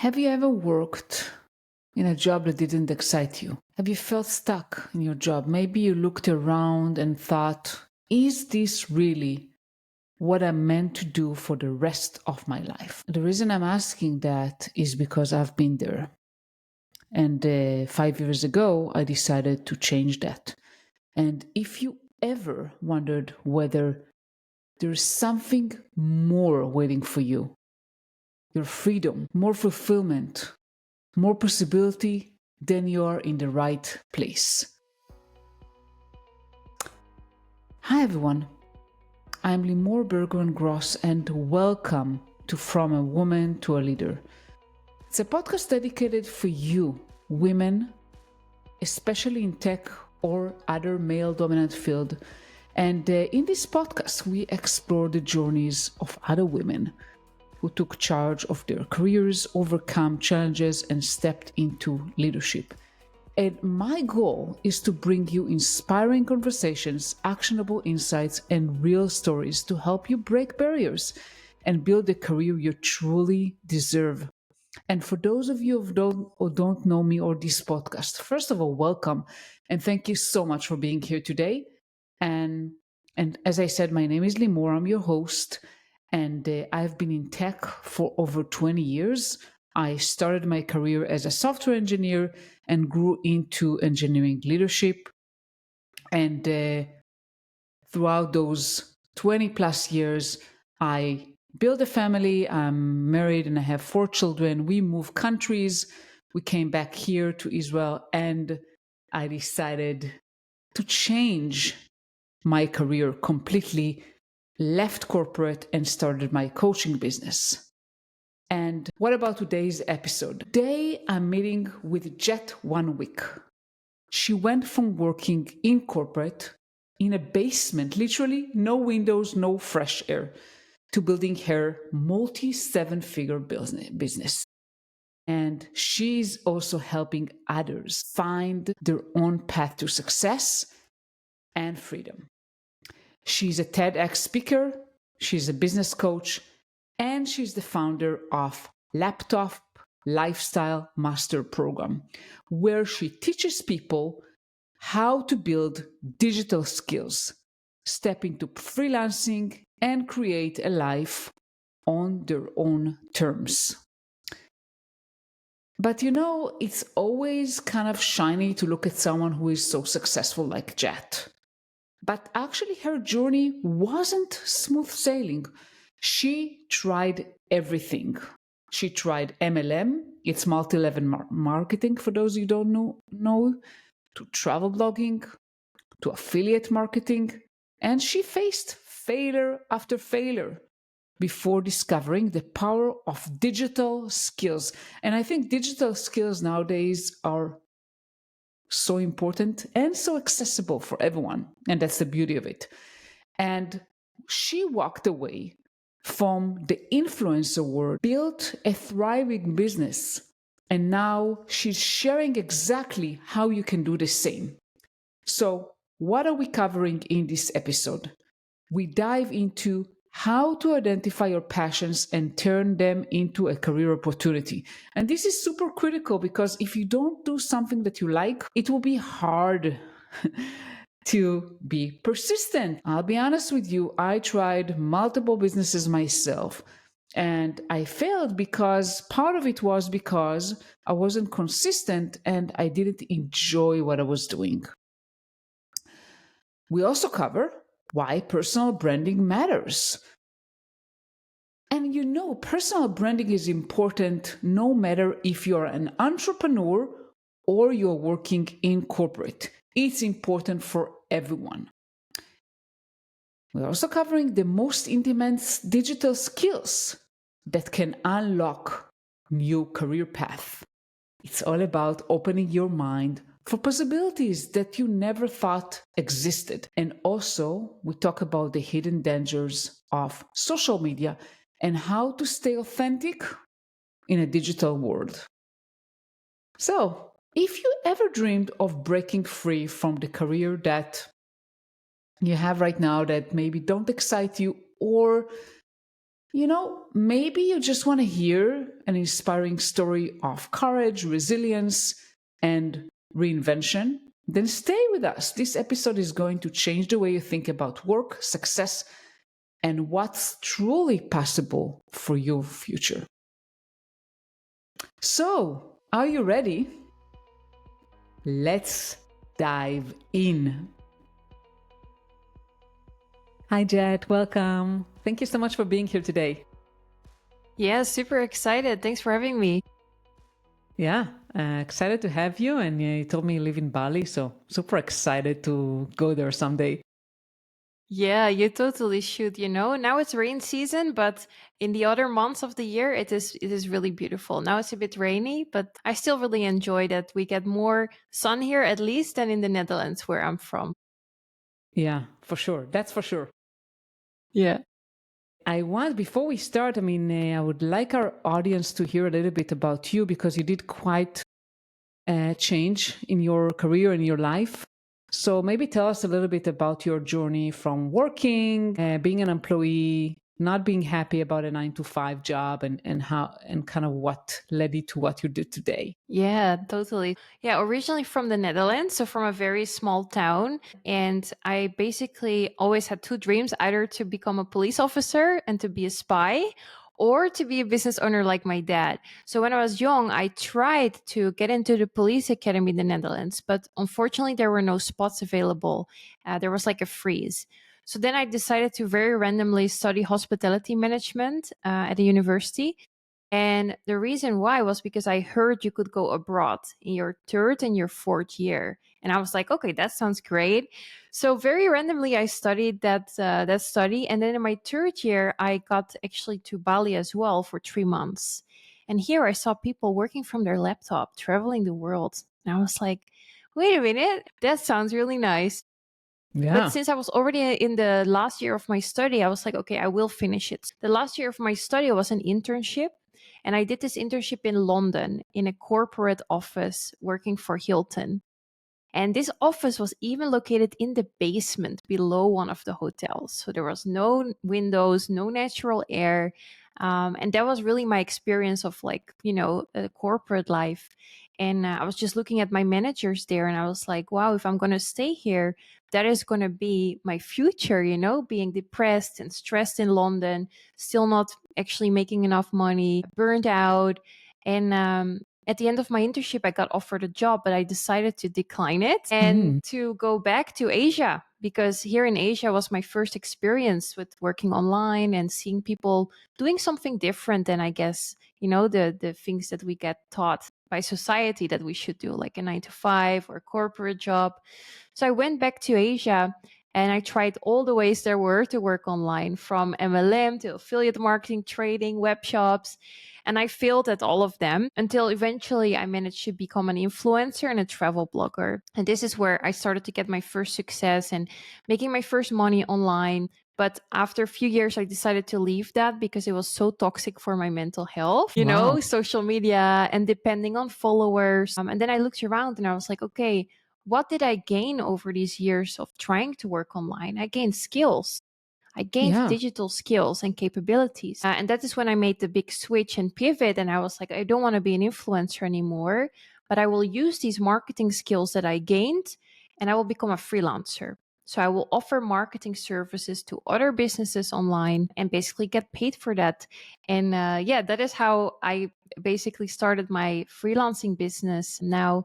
Have you ever worked in a job that didn't excite you? Have you felt stuck in your job? Maybe you looked around and thought, is this really what I'm meant to do for the rest of my life? The reason I'm asking that is because I've been there. And 5 years ago, I decided to change that. And if you ever wondered whether there's something more waiting for you, your freedom, more fulfillment, more possibility, then you are in the right place. Hi everyone, I'm Limor Bergeron-Gross and welcome to From a Woman to a Leader. It's a podcast dedicated for you, women, especially in tech or other male-dominant field. And in this podcast, we explore the journeys of other women who took charge of their careers, overcome challenges, and stepped into leadership. And my goal is to bring you inspiring conversations, actionable insights, and real stories to help you break barriers and build the career you truly deserve. And for those of you who don't know me or this podcast, first of all, welcome. And thank you so much for being here today. And as I said, my name is Limor, I'm your host. And I've been in tech for over 20 years. I started my career as a software engineer and grew into engineering leadership. And throughout those 20 plus years, I built a family. I'm married and I have 4 children. We moved countries. We came back here to Israel and I decided to change my career completely, left corporate and started my coaching business. And what about today's episode? Today, I'm meeting with Jet van Wijk. She went from working in corporate, in a basement, literally no windows, no fresh air, to building her multi-7-figure business. And she's also helping others find their own path to success and freedom. She's a TEDx speaker, she's a business coach, and she's the founder of Laptop Lifestyle Master Program, where she teaches people how to build digital skills, step into freelancing, and create a life on their own terms. But it's always kind of shiny to look at someone who is so successful like Jet. But actually, her journey wasn't smooth sailing. She tried everything. She tried MLM, it's multi-level marketing for those you don't know, to travel blogging, to affiliate marketing, and she faced failure after failure before discovering the power of digital skills. And I think digital skills nowadays are so important and so accessible for everyone. And that's the beauty of it. And she walked away from the influencer world, built a thriving business. And now she's sharing exactly how you can do the same. So what are we covering in this episode? We dive into how to identify your passions and turn them into a career opportunity. And this is super critical because if you don't do something that you like, it will be hard to be persistent. I'll be honest with you, I tried multiple businesses myself and I failed because part of it was because I wasn't consistent and I didn't enjoy what I was doing. We also cover why personal branding matters. And personal branding is important no matter if you're an entrepreneur or you're working in corporate. It's important for everyone. We're also covering the most intense digital skills that can unlock new career path. It's all about opening your mind for possibilities that you never thought existed. And also, we talk about the hidden dangers of social media and how to stay authentic in a digital world. So, if you ever dreamed of breaking free from the career that you have right now that maybe don't excite you, or Maybe you just want to hear an inspiring story of courage, resilience, and reinvention. Then stay with us. This episode is going to change the way you think about work, success, and what's truly possible for your future. So, are you ready? Let's dive in. Hi, Jet. Welcome. Thank you so much for being here today. Yeah, super excited. Thanks for having me. Yeah, excited to have you. And you told me you live in Bali, so super excited to go there someday. Yeah, you totally should. Now it's rain season, but in the other months of the year, it is really beautiful. Now it's a bit rainy, but I still really enjoy that we get more sun here at least than in the Netherlands where I'm from. Yeah, for sure. That's for sure. Yeah. Before we start, I would like our audience to hear a little bit about you because you did quite a change in your career and your life. So maybe tell us a little bit about your journey from working, being an employee, not being happy about a 9 to 5 job, and how and kind of what led you to what you did today. Yeah, totally. Yeah, originally from the Netherlands, so from a very small town. And I basically always had two dreams, either to become a police officer and to be a spy, or to be a business owner like my dad. So when I was young, I tried to get into the police academy in the Netherlands, but unfortunately, there were no spots available. There was like a freeze. So then I decided to very randomly study hospitality management at a university. And the reason why was because I heard you could go abroad in your third and your fourth year. And I was like, okay, that sounds great. So very randomly, I studied that study, and then in my third year, I got actually to Bali as well for 3 months. And here I saw people working from their laptop, traveling the world. And I was like, wait a minute, that sounds really nice. But Yeah. since I was already in the last year of my study, I was like, okay, I will finish it. The last year of my study was an internship. And I did this internship in London in a corporate office working for Hilton. And this office was even located in the basement below one of the hotels. So there was no windows, no natural air. And that was really my experience of corporate life. And I was just looking at my managers there and I was like, wow, if I'm going to stay here, that is going to be my future, being depressed and stressed in London, still not actually making enough money, burned out. And at the end of my internship, I got offered a job, but I decided to decline it and to go back to Asia because here in Asia was my first experience with working online and seeing people doing something different than I guess, the things that we get taught by society that we should do, like a 9 to 5 or a corporate job. So I went back to Asia and I tried all the ways there were to work online, from MLM to affiliate marketing, trading, web shops. And I failed at all of them until eventually I managed to become an influencer and a travel blogger. And this is where I started to get my first success and making my first money online. But after a few years, I decided to leave that because it was so toxic for my mental health, Wow. social media and depending on followers. And then I looked around and I was like, okay, what did I gain over these years of trying to work online? I gained skills. I gained Yeah. digital skills and capabilities. And that is when I made the big switch and pivot. And I was like, I don't want to be an influencer anymore, but I will use these marketing skills that I gained and I will become a freelancer. So I will offer marketing services to other businesses online and basically get paid for that. And that is how I basically started my freelancing business now.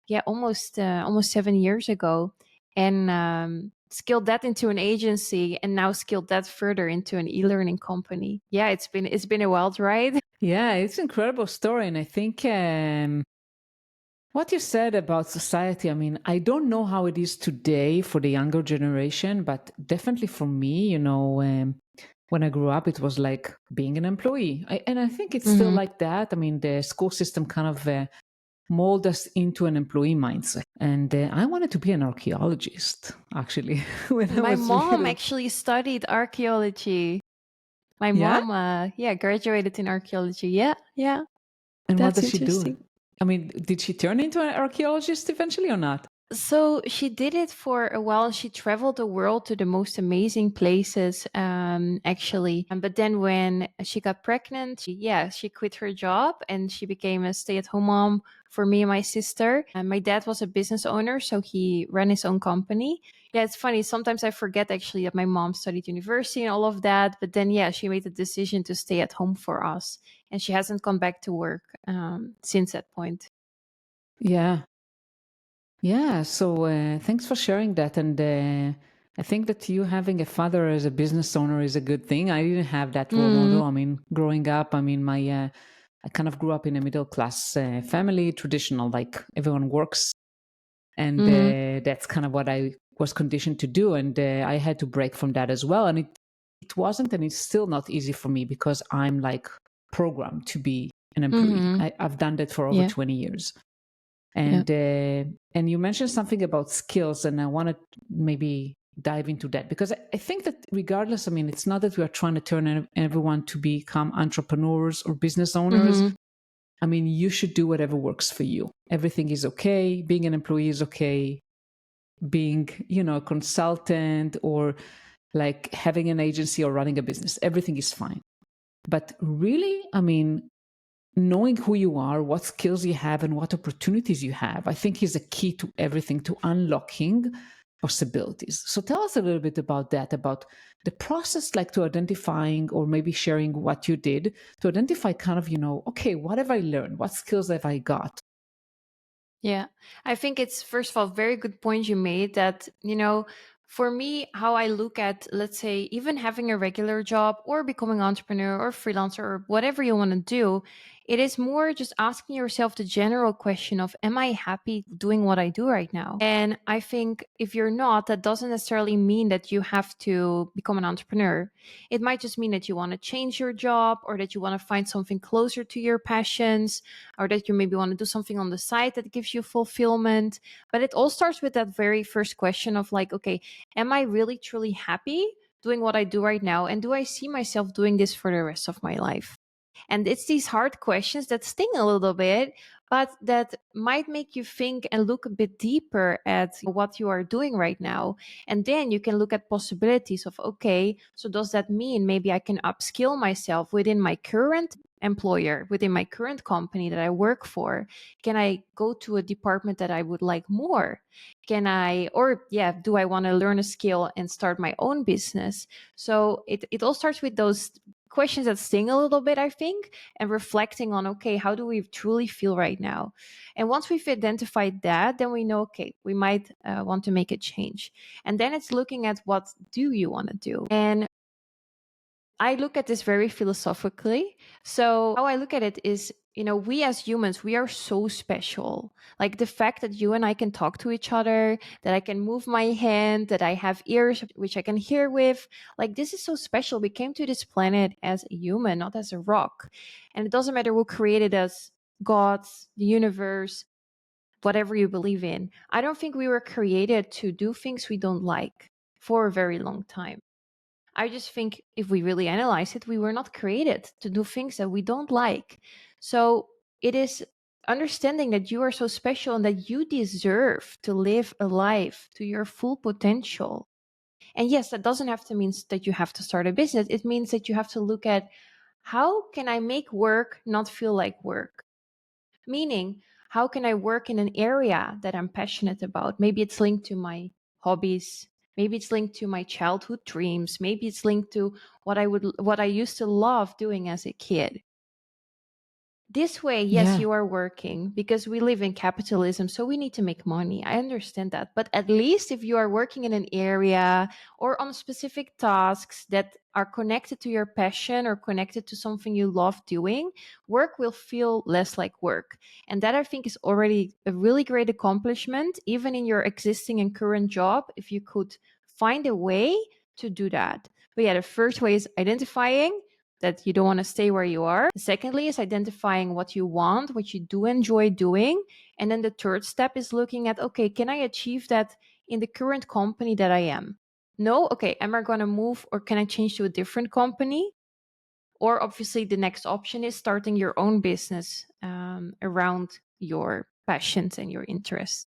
Yeah, almost 7 years ago. And scaled that into an agency and now scaled that further into an e-learning company. Yeah, it's been a wild ride. Yeah, it's an incredible story. And I think what you said about society, I don't know how it is today for the younger generation, but definitely for me, when I grew up, it was like being an employee. And I think it's still like that. The school system kind of mold us into an employee mindset. And I wanted to be an archaeologist, actually, when I My was mom little. actually studied archaeology. My Yeah? mom, graduated in archaeology. Yeah, yeah. And what That's does she do? interesting. Did she turn into an archaeologist eventually or not? So she did it for a while. She traveled the world to the most amazing places, actually. But then when she got pregnant, she quit her job and she became a stay-at-home mom for me and my sister. And my dad was a business owner, so he ran his own company. Yeah, it's funny. Sometimes I forget actually that my mom studied university and all of that. But then, she made the decision to stay at home for us, and she hasn't gone back to work since that point. Yeah. Yeah. So thanks for sharing that. And I think that you having a father as a business owner is a good thing. I didn't have that role Mm, model. I mean, growing up, I mean, I kind of grew up in a middle class family, traditional, like everyone works. And mm-hmm, that's kind of what I was conditioned to do. And I had to break from that as well. And it wasn't, and it's still not easy for me because I'm like programmed to be an employee. mm-hmm. I've done that for over Yeah. 20 years. Yeah. And you mentioned something about skills, and I want to maybe dive into that because I think that regardless, I mean, it's not that we are trying to turn everyone to become entrepreneurs or business owners. Mhm. I mean, you should do whatever works for you. Everything is okay. Being an employee is okay. Being, a consultant or like having an agency or running a business, everything is fine. But really, I mean, knowing who you are, what skills you have, and what opportunities you have, I think is a key to everything, to unlocking possibilities. So tell us a little bit about that, about the process, like to identifying or maybe sharing what you did to identify kind of, okay, what have I learned? What skills have I got? Yeah. I think it's, first of all, very good point you made that, for me, how I look at, let's say, even having a regular job or becoming an entrepreneur or freelancer or whatever you want to do, it is more just asking yourself the general question of, am I happy doing what I do right now? And I think if you're not, that doesn't necessarily mean that you have to become an entrepreneur. It might just mean that you want to change your job or that you want to find something closer to your passions or that you maybe want to do something on the side that gives you fulfillment. But it all starts with that very first question of like, okay, am I really truly happy doing what I do right now? And do I see myself doing this for the rest of my life? And it's these hard questions that sting a little bit, but that might make you think and look a bit deeper at what you are doing right now. And then you can look at possibilities of, okay, so does that mean maybe I can upskill myself within my current employer, within my current company that I work for? Can I go to a department that I would like more? Do I want to learn a skill and start my own business? So it all starts with those questions that sting a little bit, I think, and reflecting on, okay, how do we truly feel right now? And once we've identified that, then we know, okay, we might want to make a change. And then it's looking at, what do you want to do? And I look at this very philosophically. So, how I look at it is, we as humans, we are so special. Like the fact that you and I can talk to each other, that I can move my hand, that I have ears which I can hear with. Like, this is so special. We came to this planet as a human, not as a rock. And it doesn't matter who created us, gods, the universe, whatever you believe in. I don't think we were created to do things we don't like for a very long time. I just think if we really analyze it, we were not created to do things that we don't like. So it is understanding that you are so special and that you deserve to live a life to your full potential. And yes, that doesn't have to mean that you have to start a business. It means that you have to look at, how can I make work not feel like work? Meaning, how can I work in an area that I'm passionate about? Maybe it's linked to my hobbies. Maybe it's linked to my childhood dreams. Maybe it's linked to what I used to love doing as a kid. This way, yes, Yeah. you are working because we live in capitalism, so we need to make money. I understand that. But at least if you are working in an area or on specific tasks that are connected to your passion or connected to something you love doing, work will feel less like work. And that, I think, is already a really great accomplishment, even in your existing and current job, if you could find a way to do that. But yeah, the first way is identifying that you don't want to stay where you are. Secondly is identifying what you want, what you do enjoy doing. And then the third step is looking at, okay, can I achieve that in the current company that I am? No? Okay, am I going to move or can I change to a different company? Or obviously, the next option is starting your own business around your passions and your interests.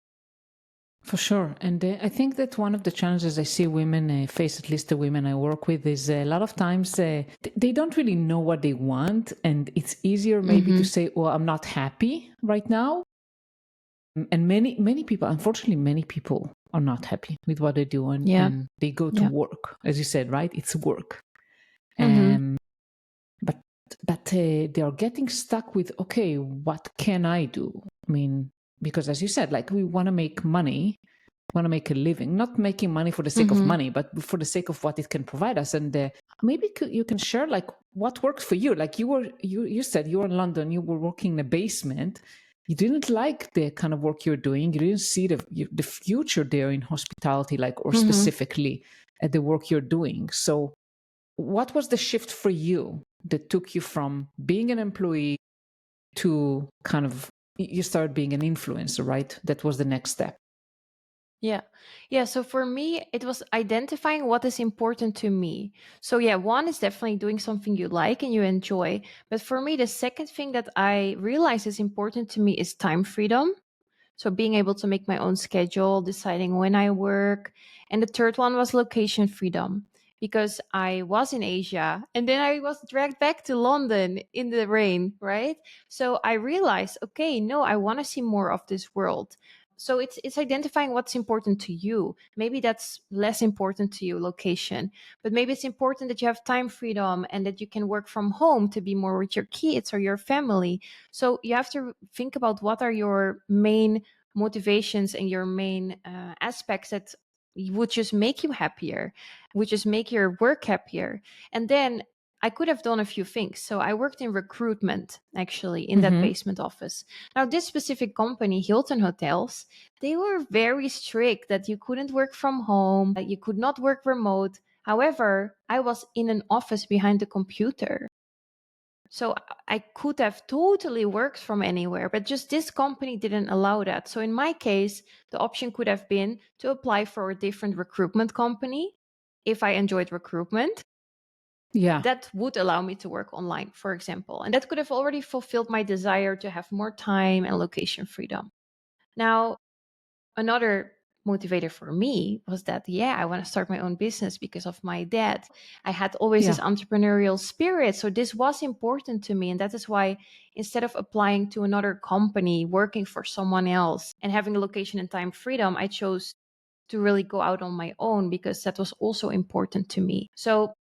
For sure. And I think that one of the challenges I see women face, at least the women I work with, is a lot of times they don't really know what they want. And it's easier maybe to say, well, I'm not happy right now. And many people, unfortunately, many people are not happy with what they do, and they go to work, as you said, right? It's work. But they are getting stuck with, okay, what can I do? I mean, because as you said, like we want to make money, want to make a living, not making money for the sake of money, but for the sake of what it can provide us. And maybe you can share like what works for you. Like you said you were in London, you were working in a basement. You didn't like the kind of work you're doing. You didn't see the future there in hospitality, like, or specifically at the work you're doing. So what was the shift for you that took you from being an employee to kind of, you started being an influencer, right? That was the next step. Yeah. Yeah. So for me, it was identifying what is important to me. So, yeah, one is definitely doing something you like and you enjoy. But for me, the second thing that I realize is important to me is time freedom. So, being able to make my own schedule, deciding when I work. And the third one was location freedom because I was in Asia and then I was dragged back to London in the rain, right? So, I realized, okay, no, I want to see more of this world. So it's identifying what's important to you. Maybe that's less important to you, location, but maybe it's important that you have time freedom and that you can work from home to be more with your kids or your family. So you have to think about what are your main motivations and your main aspects that would just make you happier, would just make your work happier. And then I could have done a few things. So I worked in recruitment actually in that basement office. Now, this specific company, Hilton Hotels, they were very strict that you couldn't work from home, that you could not work remote. However, I was in an office behind the computer. So I could have totally worked from anywhere, but just this company didn't allow that. So in my case, the option could have been to apply for a different recruitment company if I enjoyed recruitment. Yeah. That would allow me to work online, for example. And that could have already fulfilled my desire to have more time and location freedom. Now, another motivator for me was that, yeah, I want to start my own business because of my dad. I had always this entrepreneurial spirit. So this was important to me. And that is why instead of applying to another company, working for someone else and having location and time freedom, I chose to really go out on my own because that was also important to me. So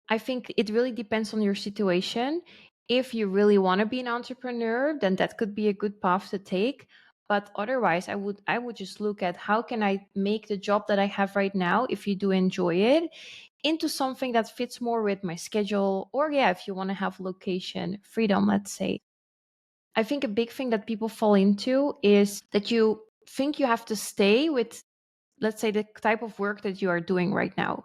I think it really depends on your situation. If you really want to be an entrepreneur, then that could be a good path to take. But otherwise, I would just look at how can I make the job that I have right now, if you do enjoy it, into something that fits more with my schedule. Or yeah, if you want to have location freedom, let's say. I think a big thing that people fall into is that you think you have to stay with, let's say, the type of work that you are doing right now.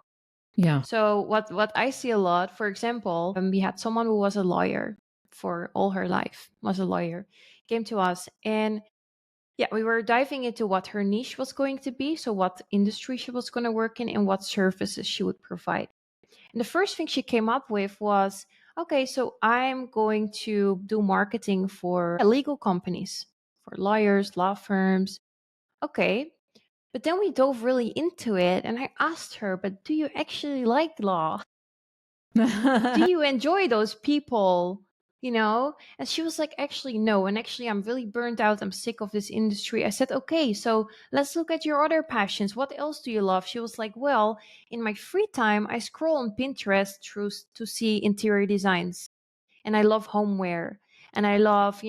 Yeah. So what I see a lot, for example, we had someone who was a lawyer for all her life, was a lawyer, came to us, and yeah, we were diving into what her niche was going to be, so what industry she was going to work in and what services she would provide. And the first thing she came up with was, okay, so I'm going to do marketing for legal companies, for lawyers, law firms. Okay, but then we dove really into it, and I asked her, but do you actually like law? Do you enjoy those people? You know? And she was like, actually, no. And actually, I'm really burnt out. I'm sick of this industry. I said, okay, so let's look at your other passions. What else do you love? She was like, well, in my free time, I scroll on Pinterest to see interior designs, and I love homeware, and I love,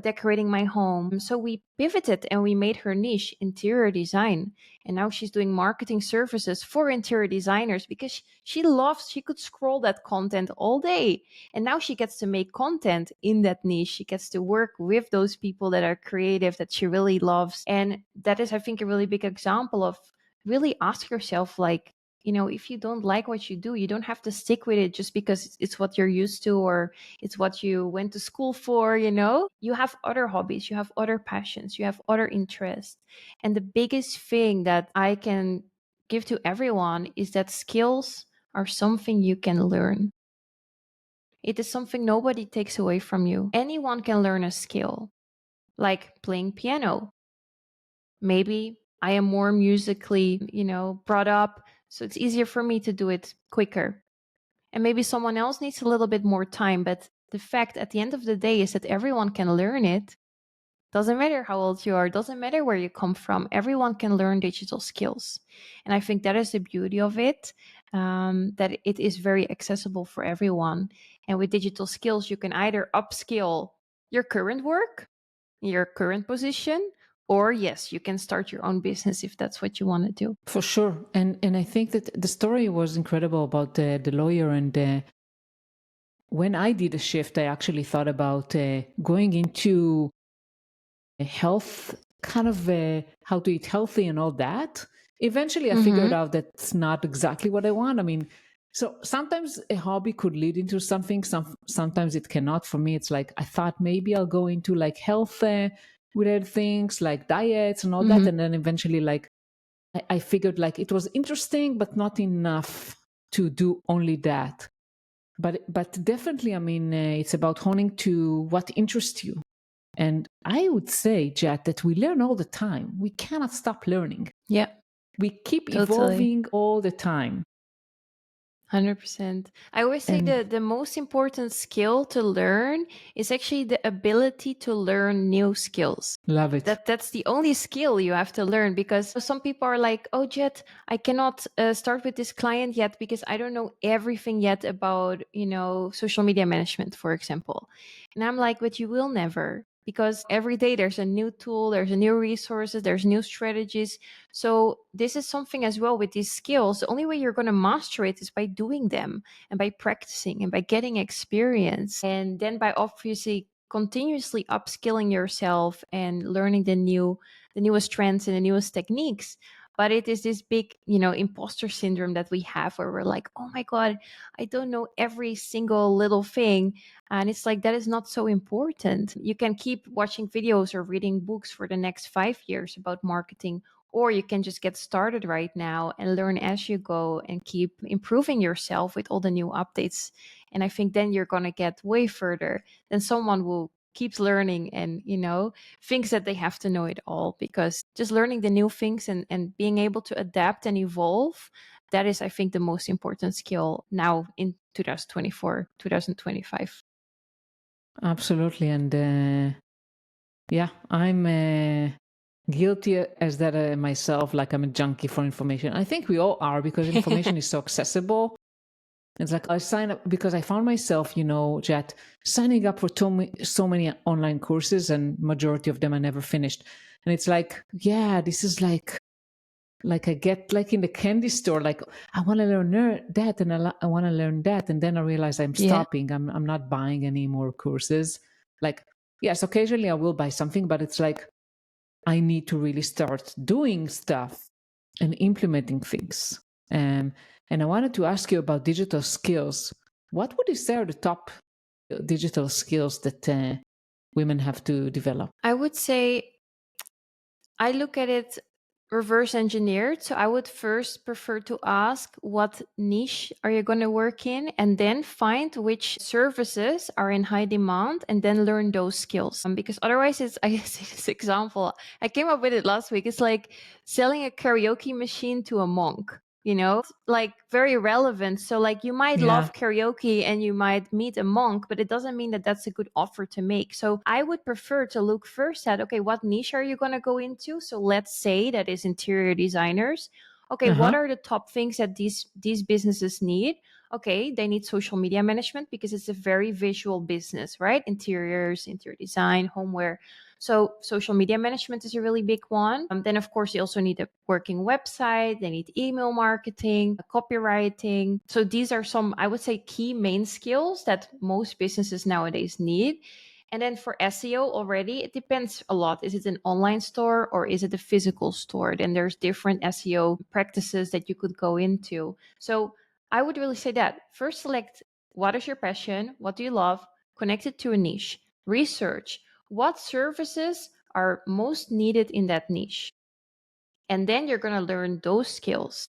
decorating my home. So we pivoted and we made her niche interior design. And now she's doing marketing services for interior designers because she could scroll that content all day. And now she gets to make content in that niche. She gets to work with those people that are creative, that she really loves. And that is, I think, a really big example of really ask yourself, like, if you don't like what you do, you don't have to stick with it just because it's what you're used to or it's what you went to school for. You have other hobbies, you have other passions, you have other interests. And the biggest thing that I can give to everyone is that skills are something you can learn. It is something nobody takes away from you. Anyone can learn a skill, like playing piano. Maybe I am more musically, brought up. So it's easier for me to do it quicker. And maybe someone else needs a little bit more time. But the fact at the end of the day is that everyone can learn it. Doesn't matter how old you are, doesn't matter where you come from. Everyone can learn digital skills. And I think that is the beauty of it, that it is very accessible for everyone. And with digital skills, you can either upskill your current work, your current position, or yes, you can start your own business if that's what you want to do. For sure. And I think that the story was incredible about the lawyer. And when I did a shift, I actually thought about going into health, kind of how to eat healthy and all that. Eventually, I figured out that's not exactly what I want. I mean, so sometimes a hobby could lead into something. Sometimes it cannot. For me, it's like I thought maybe I'll go into like health related things like diets and all that, and then eventually, like I figured like it was interesting, but not enough to do only that. But definitely, I mean, it's about honing to what interests you. And I would say, Jet, that we learn all the time. We cannot stop learning. Yeah, We keep totally. evolving all the time. 100%. I always say the most important skill to learn is actually the ability to learn new skills. Love it. That's the only skill you have to learn, because some people are like, oh, Jet, I cannot start with this client yet because I don't know everything yet about, social media management, for example. And I'm like, but you will never, because every day there's a new tool, there's a new resources, there's new strategies. So this is something as well with these skills. The only way you're going to master it is by doing them and by practicing and by getting experience. And then by obviously continuously upskilling yourself and learning the newest trends and the newest techniques. But it is this big, imposter syndrome that we have, where we're like, oh my God, I don't know every single little thing. And it's like, that is not so important. You can keep watching videos or reading books for the next 5 years about marketing, or you can just get started right now and learn as you go and keep improving yourself with all the new updates. And I think then you're going to get way further than someone who keeps learning and, thinks that they have to know it all. Because just learning the new things and being able to adapt and evolve, that is, I think, the most important skill now in 2024, 2025. Absolutely. And yeah, I'm guilty as that myself. Like I'm a junkie for information. I think we all are, because information is so accessible. It's like I sign up because I found myself, Jet, signing up for so many online courses, and majority of them I never finished. And it's like, yeah, this is like I get like in the candy store, like I want to learn that, and I want to learn that, and then I realize I'm stopping. I'm not buying any more courses. Like, yes, occasionally I will buy something, but it's like I need to really start doing stuff and implementing things. And I wanted to ask you about digital skills. What would you say are the top digital skills that women have to develop? I would say I look at it reverse engineered. So I would first prefer to ask, what niche are you going to work in? And then find which services are in high demand and then learn those skills. Because otherwise, I see this example. I came up with it last week. It's like selling a karaoke machine to a monk. Like very relevant. So like you might love karaoke and you might meet a monk, but it doesn't mean that that's a good offer to make. So I would prefer to look first at, okay, what niche are you going to go into? So let's say that is interior designers. Okay, what are the top things that these businesses need? Okay, they need social media management because it's a very visual business, right? Interiors, interior design, homeware. So social media management is a really big one. Then, of course, you also need a working website. They need email marketing, copywriting. So these are some, I would say, key main skills that most businesses nowadays need. And then for SEO already, it depends a lot. Is it an online store or is it a physical store? Then there's different SEO practices that you could go into. So I would really say that first select what is your passion? What do you love? Connect it to a niche. Research what services are most needed in that niche. And then you're going to learn those skills.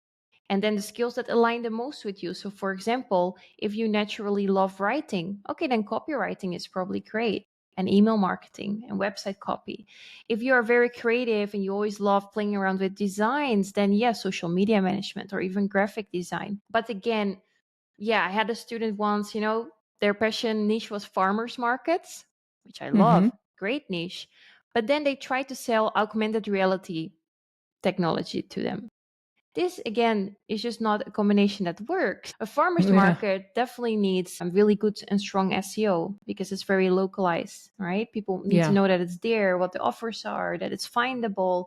And then the skills that align the most with you. So, for example, if you naturally love writing, okay, then copywriting is probably great. and email marketing and website copy. If you are very creative and you always love playing around with designs, then yes, social media management or even graphic design. But again, yeah, I had a student once, their passion niche was farmers markets, which I Mm-hmm. love, great niche. But then they tried to sell augmented reality technology to them. This again is just not a combination that works. A farmer's Yeah. market definitely needs some really good and strong SEO because it's very localized, right? People need to Yeah. know that it's there, what the offers are, that it's findable.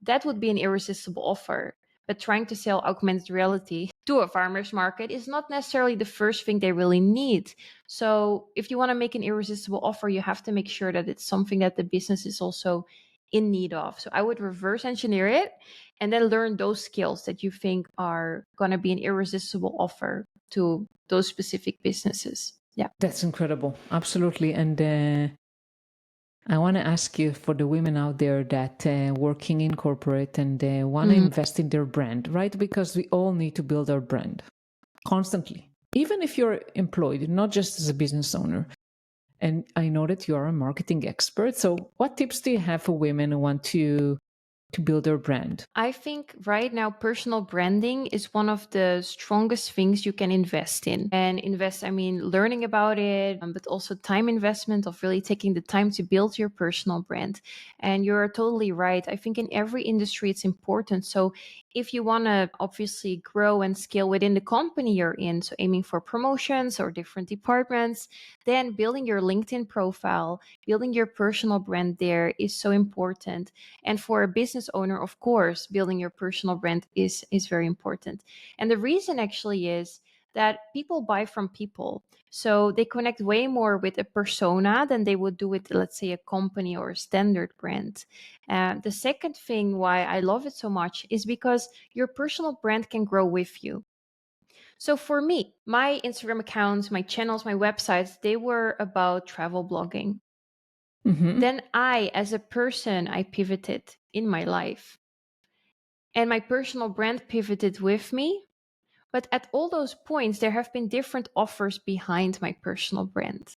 That would be an irresistible offer. But trying to sell augmented reality to a farmer's market is not necessarily the first thing they really need. So if you want to make an irresistible offer, you have to make sure that it's something that the business is also in need of. So I would reverse engineer it and then learn those skills that you think are going to be an irresistible offer to those specific businesses. Yeah. That's incredible. Absolutely. And I want to ask you, for the women out there that working in corporate and want to invest in their brand, right? Because we all need to build our brand constantly, even if you're employed, not just as a business owner. And I know that you are a marketing expert. So what tips do you have for women who want to build their brand? I think right now personal branding is one of the strongest things you can invest in. And invest, I mean, learning about it, but also time investment of really taking the time to build your personal brand. And you're totally right. I think in every industry it's important. So if you want to obviously grow and scale within the company you're in, so aiming for promotions or different departments, then building your LinkedIn profile, building your personal brand there is so important. And for a business owner, of course, building your personal brand is very important. And the reason actually is that people buy from people. So they connect way more with a persona than they would do with, let's say, a company or a standard brand. The second thing why I love it so much is because your personal brand can grow with you. So for me, my Instagram accounts, my channels, my websites, they were about travel blogging. Mm-hmm. Then I, as a person, I pivoted in my life. And my personal brand pivoted with me. But at all those points, there have been different offers behind my personal brand.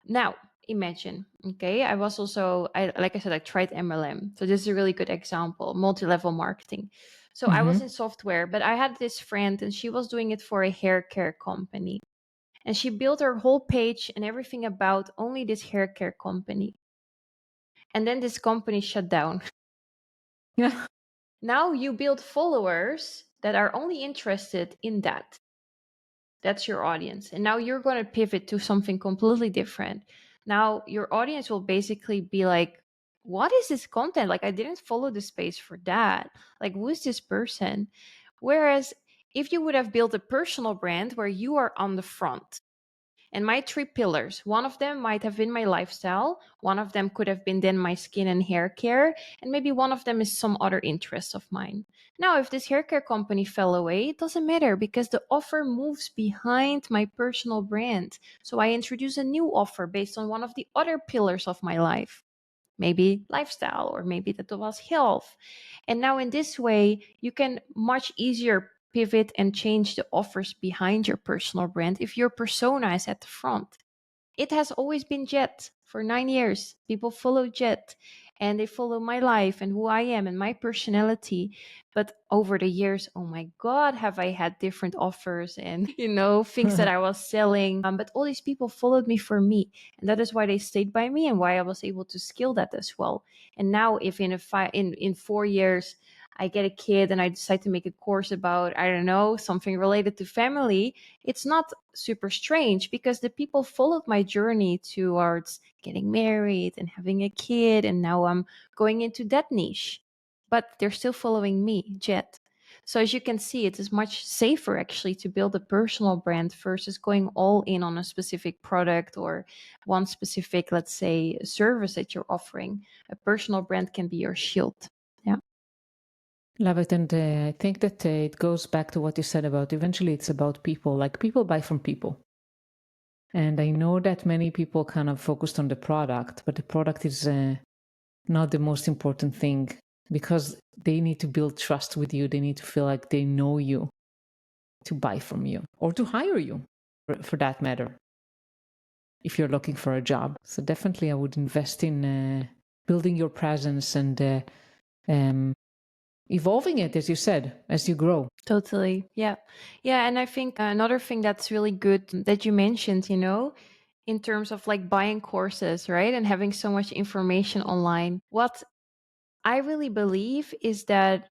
Now, imagine, okay, I was also, like I said, I tried MLM. So this is a really good example, multi-level marketing. So I was Mm-hmm. in software, but I had this friend and she was doing it for a hair care company. And she built her whole page and everything about only this hair care company. And then this company shut down. Yeah. Now you build followers that are only interested in that. That's your audience. And now you're going to pivot to something completely different. Now your audience will basically be like, what is this content? Like, I didn't follow the space for that. Like, who is this person? Whereas if you would have built a personal brand where you are on the front, and my three pillars, one of them might have been my lifestyle, one of them could have been then my skin and hair care, and maybe one of them is some other interest of mine. Now, if this hair care company fell away, it doesn't matter because the offer moves behind my personal brand. So I introduce a new offer based on one of the other pillars of my life. Maybe lifestyle, or maybe that was health. And now in this way, you can much easier pivot and change the offers behind your personal brand if your persona is at the front. It has always been Jet for 9 years. People follow Jet and they follow my life and who I am and my personality. But over the years, oh my God, have I had different offers and, things that I was selling. But all these people followed me for me. And that is why they stayed by me and why I was able to scale that as well. And now if in 4 years, I get a kid and I decide to make a course about, I don't know, something related to family, it's not super strange because the people followed my journey towards getting married and having a kid. And now I'm going into that niche, but they're still following me, Jet. So as you can see, it is much safer actually to build a personal brand versus going all in on a specific product or one specific, let's say, service that you're offering. A personal brand can be your shield. Yeah. Love it. And I think that it goes back to what you said about eventually it's about people. Like people buy from people. And I know that many people kind of focused on the product, but the product is not the most important thing because they need to build trust with you. They need to feel like they know you to buy from you or to hire you for that matter. if you're looking for a job. So definitely I would invest in building your presence and evolving it, as you said, as you grow. Totally. Yeah. Yeah. And I think another thing that's really good that you mentioned, in terms of like buying courses, right? And having so much information online. What I really believe is that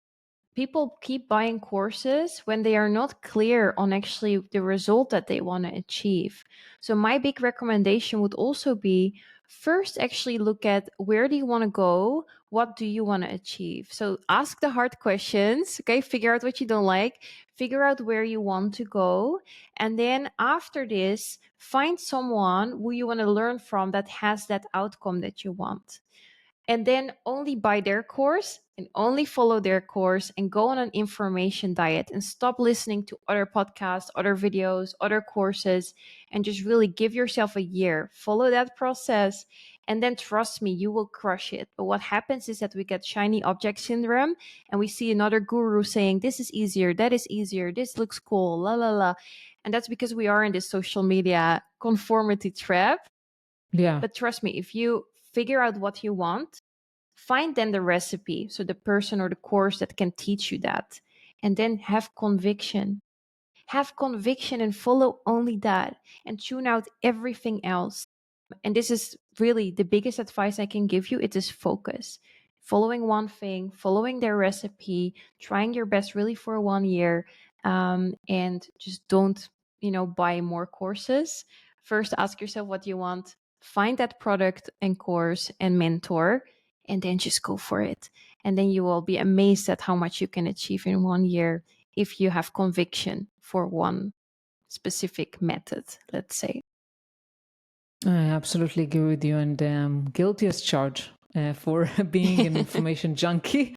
people keep buying courses when they are not clear on actually the result that they want to achieve. So my big recommendation would also be first actually look at where do you want to go? What do you want to achieve? So ask the hard questions, okay? Figure out what you don't like, figure out where you want to go. And then after this, find someone who you want to learn from that has that outcome that you want, and then only buy their course and only follow their course and go on an information diet and stop listening to other podcasts, other videos, other courses, and just really give yourself a year. Follow that process, and then trust me, you will crush it. But what happens is that we get shiny object syndrome and we see another guru saying, this is easier, that is easier, this looks cool, la la la. And that's because we are in this social media conformity trap. Yeah. But trust me, if you figure out what you want, find then the recipe, so the person or the course that can teach you that, and then have conviction. Have conviction and follow only that and tune out everything else. And this is really the biggest advice I can give you. It is focus. Following one thing, following their recipe, trying your best really for 1 year, and just don't, buy more courses. First, ask yourself what you want, find that product and course and mentor, and then just go for it. And then you will be amazed at how much you can achieve in 1 year if you have conviction for one specific method, let's say. I absolutely agree with you, and guilty as charged for being an information junkie.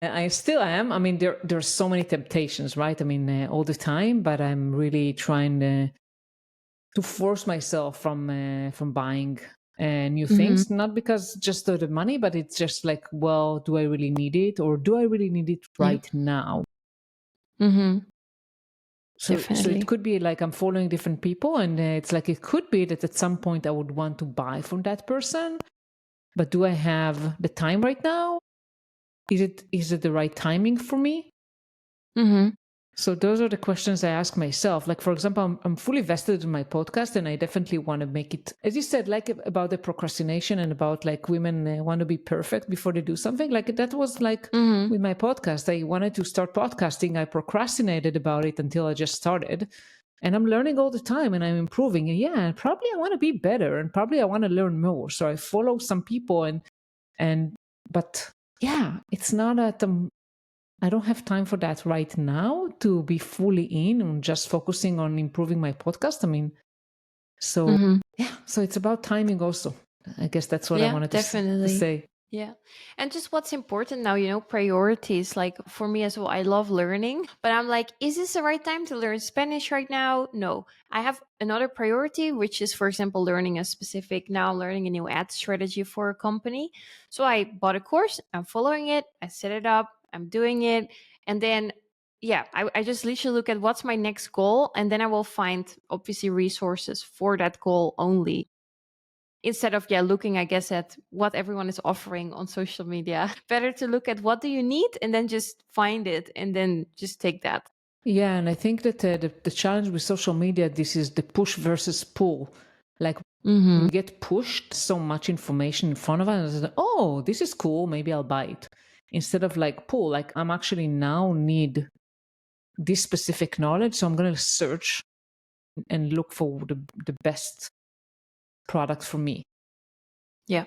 I still am. I mean, there's so many temptations, right? I mean, all the time, but I'm really trying to force myself from buying new things, not because just of the money, but it's just like, well, do I really need it, or do I really need it right now? Mm-hmm. So Definitely. it could be like I'm following different people, and it's like it could be that at some point I would want to buy from that person, but do I have the time right now? Is it the right timing for me? Mm-hmm. So those are the questions I ask myself. Like, for example, I'm fully vested in my podcast, and I definitely want to make it, as you said, like about the procrastination and about like women want to be perfect before they do something. Like that was like with my podcast. I wanted to start podcasting. I procrastinated about it until I just started. And I'm learning all the time and I'm improving. And yeah, probably I want to be better and probably I want to learn more. So I follow some people but yeah, it's not at I don't have time for that right now to be fully in and just focusing on improving my podcast. I mean, so yeah, so it's about timing also. I guess that's what I wanted to say. Yeah. And just what's important now, priorities. Like for me as well, I love learning, but I'm like, is this the right time to learn Spanish right now? No. I have another priority, which is, for example, learning now I'm learning a new ad strategy for a company. So I bought a course, I'm following it, I set it up, I'm doing it. And then, yeah, I just literally look at what's my next goal. And then I will find obviously resources for that goal only, instead of looking, I guess, at what everyone is offering on social media. Better to look at what do you need and then just find it and then just take that. Yeah, and I think that the challenge with social media, this is the push versus pull. Like we get pushed so much information in front of us. Oh, this is cool. Maybe I'll buy it. Instead of like pull, like I'm actually now need this specific knowledge. So I'm going to search and look for the best product for me. Yeah,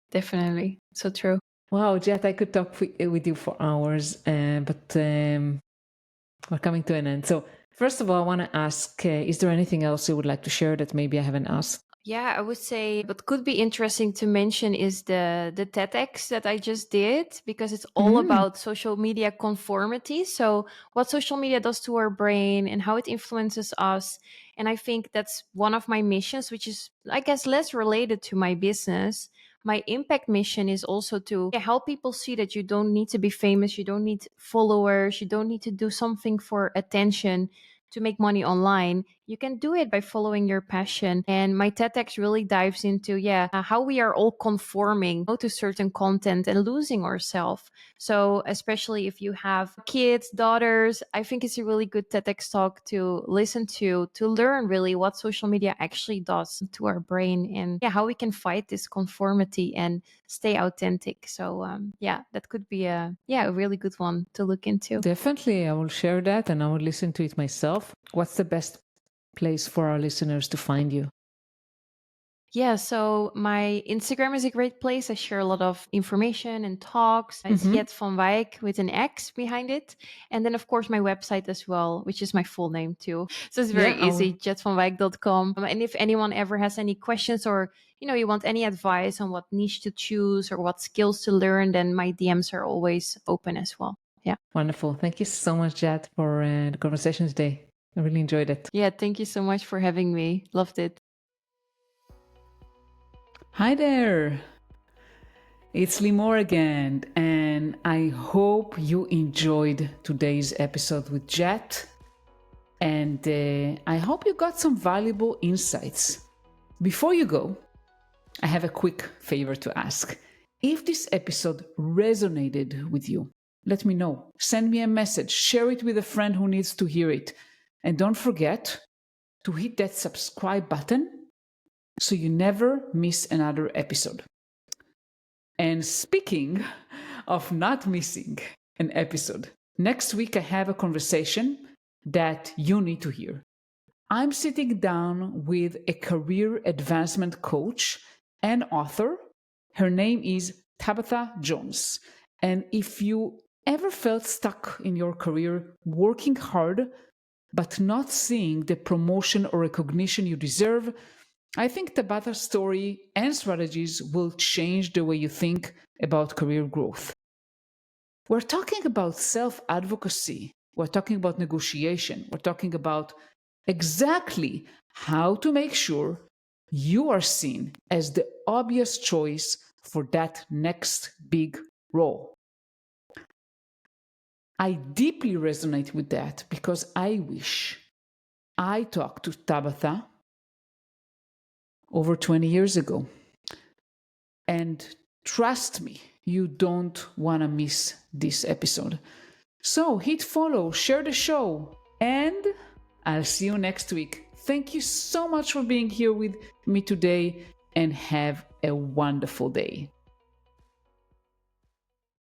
definitely. So true. Wow, Jet, I could talk with you for hours, but we're coming to an end. So first of all, I want to ask, is there anything else you would like to share that maybe I haven't asked? Yeah, I would say what could be interesting to mention is the TEDx that I just did, because it's all about social media conformity. So what social media does to our brain and how it influences us. And I think that's one of my missions, which is, I guess, less related to my business. My impact mission is also to help people see that you don't need to be famous, you don't need followers, you don't need to do something for attention to make money online. you can do it by following your passion. And my TEDx really dives into, how we are all conforming to certain content and losing ourselves. So especially if you have kids, daughters, I think it's a really good TEDx talk to listen to learn really what social media actually does to our brain, and how we can fight this conformity and stay authentic. So that could be a really good one to look into. Definitely, I will share that and I will listen to it myself. What's the best place for our listeners to find you? Yeah, so my Instagram is a great place. I share a lot of information and talks. It's Mhm. Jet van Wijk with an X behind it. And then, of course, my website as well, which is my full name too. So it's very Yeah, easy, jetvanwijk.com. And if anyone ever has any questions, or you want any advice on what niche to choose or what skills to learn, then my DMs are always open as well. Yeah. wonderful. Thank you so much, Jad, for the conversation today. I really enjoyed it. Yeah, thank you so much for having me. Loved it. Hi there. It's Limor again, and I hope you enjoyed today's episode with Jet, and I hope you got some valuable insights. Before you go, I have a quick favor to ask. If this episode resonated with you, let me know. Send me a message, share it with a friend who needs to hear it, and don't forget to hit that subscribe button so you never miss another episode. And speaking of not missing an episode, next week I have a conversation that you need to hear. I'm sitting down with a career advancement coach and author. Her name is Tabitha Jones. And if you ever felt stuck in your career, working hard, but not seeing the promotion or recognition you deserve, I think Tabitha's story and strategies will change the way you think about career growth. We're talking about self-advocacy. We're talking about negotiation. We're talking about exactly how to make sure you are seen as the obvious choice for that next big role. I deeply resonate with that because I wish I talked to Tabitha over 20 years ago. And trust me, you don't want to miss this episode. So hit follow, share the show, and I'll see you next week. Thank you so much for being here with me today, and have a wonderful day.